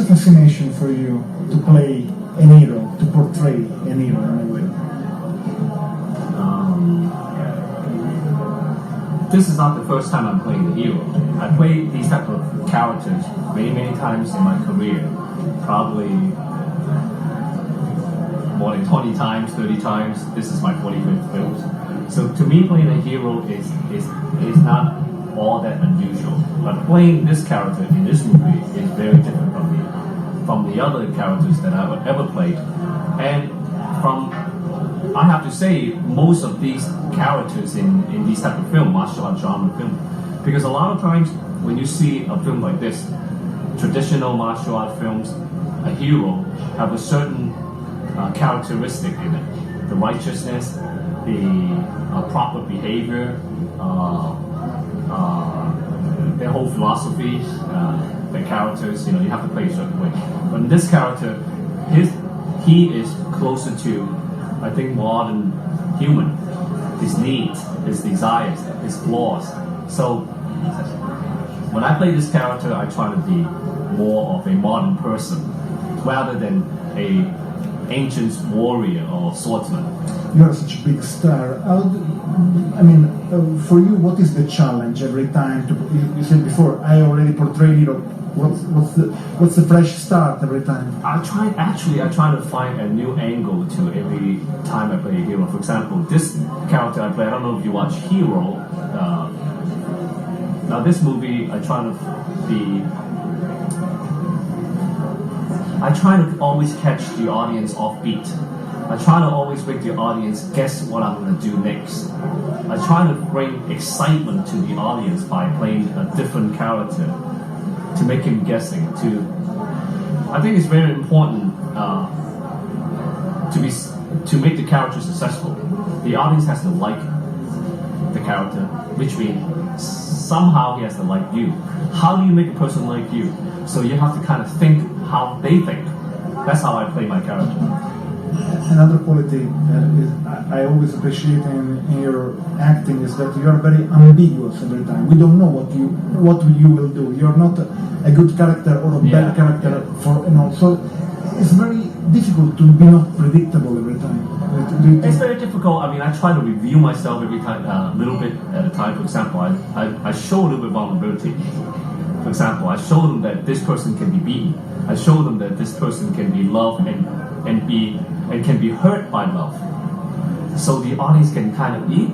fascination for you to play an hero, to portray an hero in a way? This is not the first time I'm playing the hero. I played these type of characters many times in my career. Probably more than 20 times, 30 times. This is my 45th film. So to me, playing a hero is not all that unusual. But playing this character in this movie is very different from the other characters that I've ever played. And I have to say, most of these characters in these type of film, martial art genre film, because a lot of times when you see a film like this, traditional martial art films, a hero have a certain characteristic in it. The righteousness, the proper behavior, their whole philosophy, the characters, you have to play a certain way. But in this character, he is closer to, I think, modern human. His needs, his desires, his flaws. So when I play this character, I try to be more of a modern person rather than a ancient warrior or swordsman. You are such a big star. For you, what is the challenge every time? You said before, I already portrayed hero. What's the fresh start every time? I try to find a new angle to every time I play a hero. For example, this character I play, I don't know if you watch Hero. Now this movie, I try to always catch the audience off beat. I try to always make the audience guess what I'm going to do next. I try to bring excitement to the audience by playing a different character to make him guessing. I think it's very important to make the character successful. The audience has to like the character, which means somehow he has to like you. How do you make a person like you? So you have to kind of think how they think. That's how I play my character. Another quality I always appreciate in your acting is that you are very ambiguous every time. We don't know what you will do. You're not a good character or a bad character so it's very difficult to be not predictable every time. It's very difficult. I try to review myself every time, a little bit at a time. For example, I show a little bit of vulnerability. For example, I show them that this person can be beaten. I show them that this person can be loved and can be hurt by love. So the audience can kind of eat.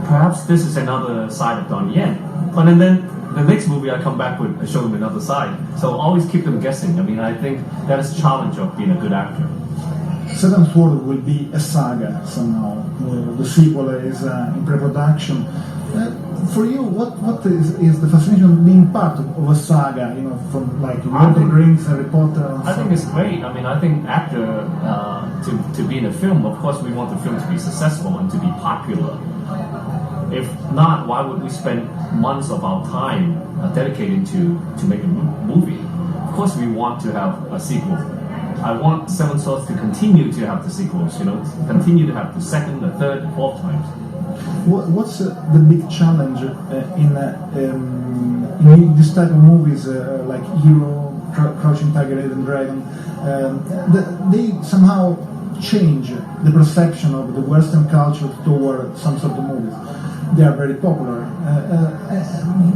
Perhaps this is another side of Donnie. But then the next movie I come back with, I show them another side. So always keep them guessing. I think that is the challenge of being a good actor. Seventh World will be a saga somehow. The sequel is in pre-production. For you, what is the fascination of being part of a saga? From like Lord of the Rings, Harry Potter. I think it's great. I think actor to be in a film. Of course, we want the film to be successful and to be popular. If not, why would we spend months of our time dedicating to make a movie? Of course, we want to have a sequel. I want Seven Swords to continue to have the sequels. Continue to have the second, the third, the fourth times. What's the big challenge in this type of movies like Hero, Crouching Tiger, Hidden Dragon? They somehow change the perception of the Western culture toward some sort of movies. They are very popular.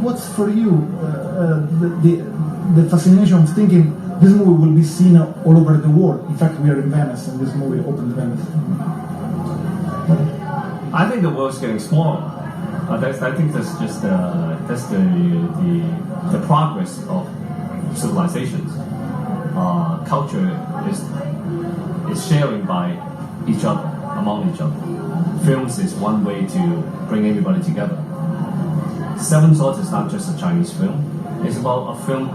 What's for you the fascination of thinking this movie will be seen all over the world? In fact, we are in Venice, and this movie opened in Venice. I think the world's getting smaller. I think that's just the progress of civilizations. Culture is sharing by each other, among each other. Films is one way to bring everybody together. Seven Swords is not just a Chinese film. It's about a film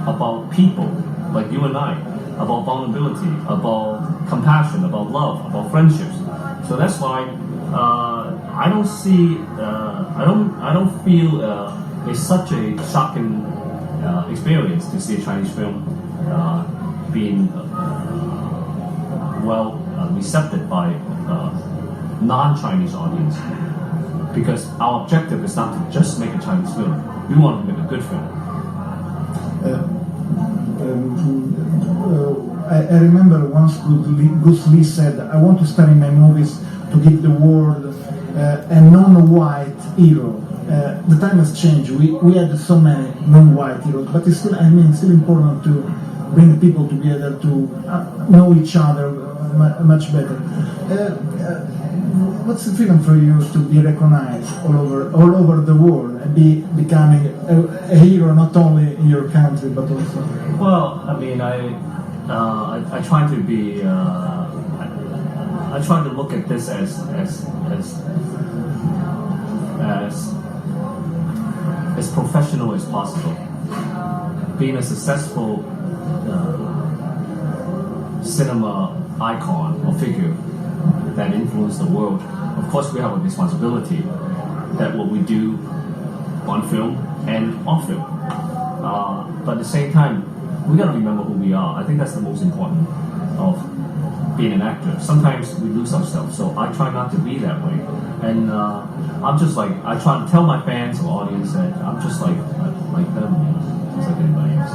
about people like you and I, about vulnerability, about compassion, about love, about friendships. So that's why I don't feel it's such a shocking experience to see a Chinese film being well recepted by non-Chinese audience, because our objective is not to just make a Chinese film. We want to make a good film. I remember once Bruce Lee said, "I want to star in my movies to give the world a non-white hero." The time has changed. We had so many non-white heroes, but it's still, still important to bring people together to know each other much better. What's the feeling for you to be recognized all over the world and becoming a hero not only in your country but also? Well, I try to be. I try to look at this as professional as possible. Being a successful cinema icon or figure that influenced the world, of course we have a responsibility that what we do on film and off film. But at the same time, we gotta remember who we are. I think that's the most important of being an actor. Sometimes we lose ourselves, so I try not to be that way. And I'm just like, I try to tell my fans or audience that I'm just like them, just like anybody else.